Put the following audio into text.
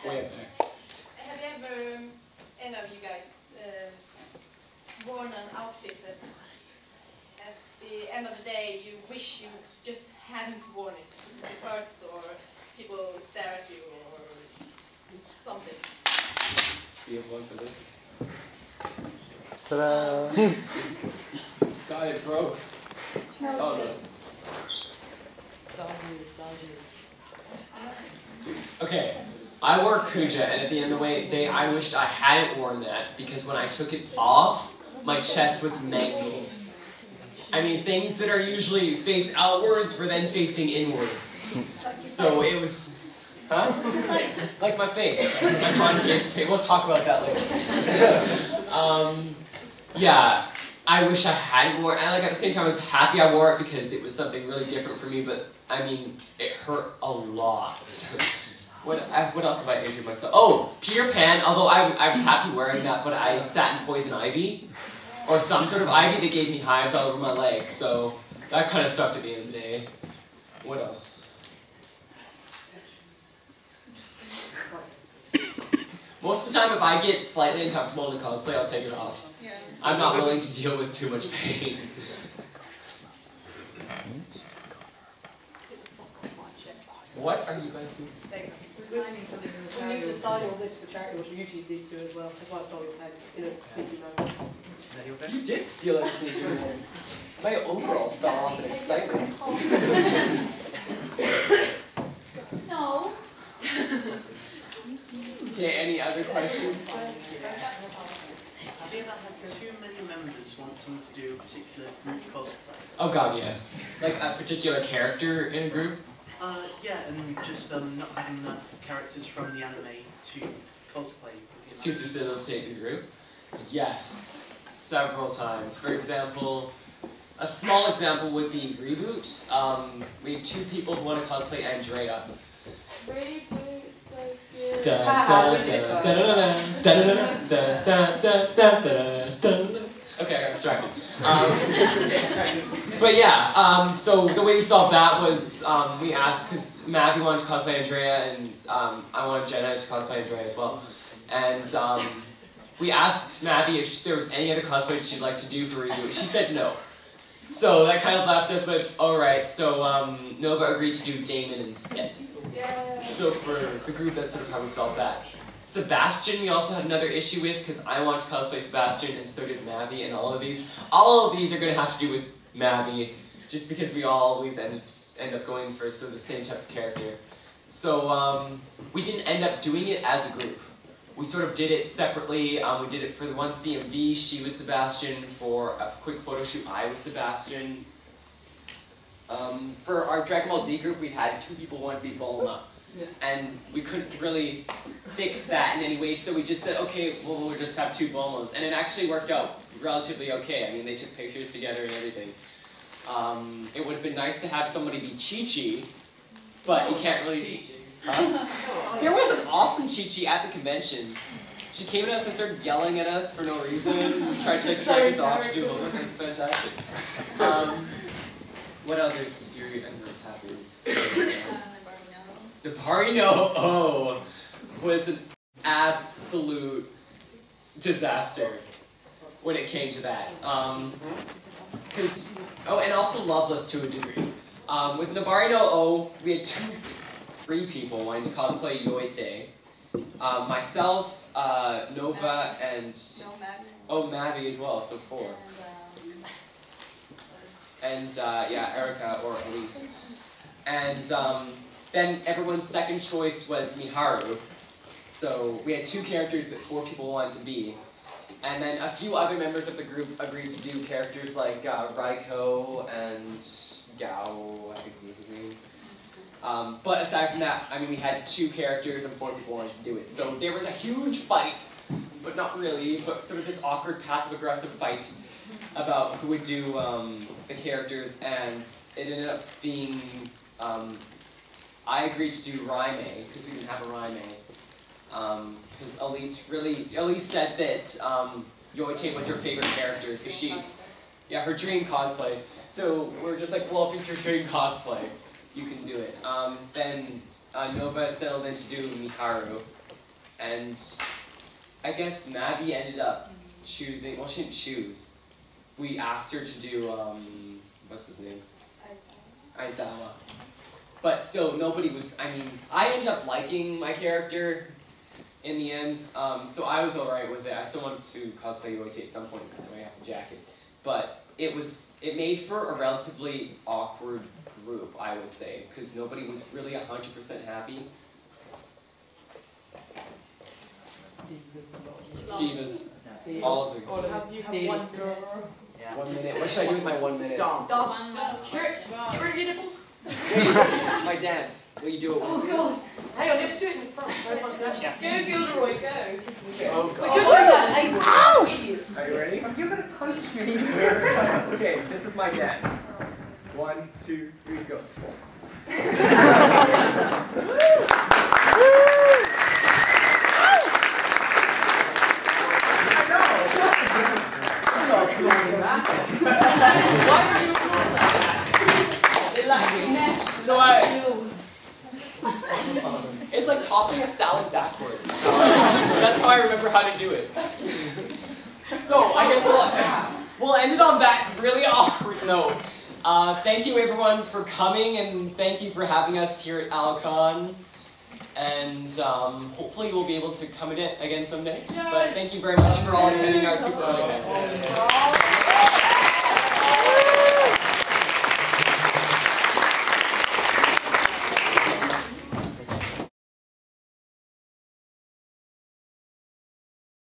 Way up there. Have you ever, any of you guys, worn an outfit that at the end of the day you wish you just hadn't worn it? It hurts, or people stare at you, or something. Do you have one for this? Ta-da! God, it broke. Oh no. Okay, I wore Kuja, and at the end of the day, I wished I hadn't worn that, because when I took it off, my chest was mangled. I mean, things that are usually face outwards were then facing inwards. So it was... Huh? Like my face. My concave face. We'll talk about that later. Yeah, I wish I hadn't worn it. And like, at the same time, I was happy I wore it because it was something really different for me, but I mean, it hurt a lot. What else have I injured myself? Oh, Peter Pan, although I was happy wearing that, but I sat in poison ivy, or some sort of ivy that gave me hives all over my legs, so that kind of sucked at the end of the day. What else? Most of the time, if I get slightly uncomfortable in cosplay, I'll take it off. Yeah. I'm not willing to deal with too much pain. What are you guys doing? We need to sign all this for charity, which YouTube needs to do as well. That's why I stole your pen in a sneaky mode. You did steal it, sneaky man. My overall fell off in excitement. No. Okay, any other questions? Have you ever had too many members want someone to do a particular group cosplay? Oh god, yes. Like a particular character in a group? Yeah, and just not having enough characters from the anime to cosplay. To facilitate the group? Yes, several times. For example, a small example would be Reboot. We had 2 people who want to cosplay Andrea. Okay, I got distracted. But yeah, so the way we solved that was we asked, because Mavi wanted to cosplay Andrea, and I wanted Jenna to cosplay Andrea as well. And we asked Mavi if there was any other cosplay she'd like to do for Reboot. She said no. So that kind of left us with, alright, so Nova agreed to do Damon instead. So for the group, that's sort of how we solved that. Sebastian, we also had another issue with, because I wanted to cosplay Sebastian, and so did Mavi, and all of these are going to have to do with Mavi, just because we always end up going for sort of the same type of character. So we didn't end up doing it as a group. We sort of did it separately. We did it for the one CMV, she was Sebastian. For a quick photo shoot, I was Sebastian. For our Dragon Ball Z group, we had 2 people who wanted to be Bulma. Yeah. And we couldn't really fix that in any way, so we just said, okay, well, we'll just have 2 Bulmas. And it actually worked out relatively okay. I mean, they took pictures together and everything. It would have been nice to have somebody be Chi-Chi, but you can't really... Huh? There was an awesome Chi-Chi at the convention. She came at us and started yelling at us for no reason, tried to drag us off to do homework. It was fantastic. What others your endless happenings? The Barino was an absolute disaster when it came to that. And also Loveless to a degree. With Nabari no O, we had 3 people wanting to cosplay Yoite. Myself, Nova, and Mavi as well, so 4. And yeah, Erica or Elise. And then everyone's second choice was Miharu. So we had 2 characters that 4 people wanted to be. And then a few other members of the group agreed to do characters like Raiko and Gao, I think was his name. But aside from that, I mean, we had 2 characters and 4 people wanted to do it. So there was a huge fight, but not really, but sort of this awkward passive-aggressive fight about who would do the characters, and it ended up being, I agreed to do Raime, because we didn't have a Raime. Because Elise said that Yoite was her favorite character, so her dream cosplay. So we're just like, well, if it's your dream cosplay, you can do it. Then Nova settled in to do Miharu, and I guess Mavi ended up choosing, well, she didn't choose. We asked her to do, what's his name? Aizawa. But still, nobody was, I mean, I ended up liking my character in the end, so I was alright with it. I still wanted to cosplay Yoichi at some point because I have a jacket. But it made for a relatively awkward group, I would say, because nobody was really 100% happy. Divas. All of them. You have one girl. Yeah. 1 minute. What should I do with my 1 minute? Dance. Get rid of your nipples. Wait, my dance. Will you do it with Oh me? god. Hang on, you have to do it in the front so everyone can actually Go, Gilderoy, go. Okay. Oh, We God. could do that table. Ow! Idiots. Are you ready? You're gonna punch me. Okay, this is my dance. 1, 2, 3, go. So it's like tossing a salad backwards. That's how I remember how to do it. So I guess we'll end it on that really awkward note. Thank you everyone for coming, and thank you for having us here at Alcon. And hopefully we'll be able to come again someday. But thank you very much for all attending our super early event.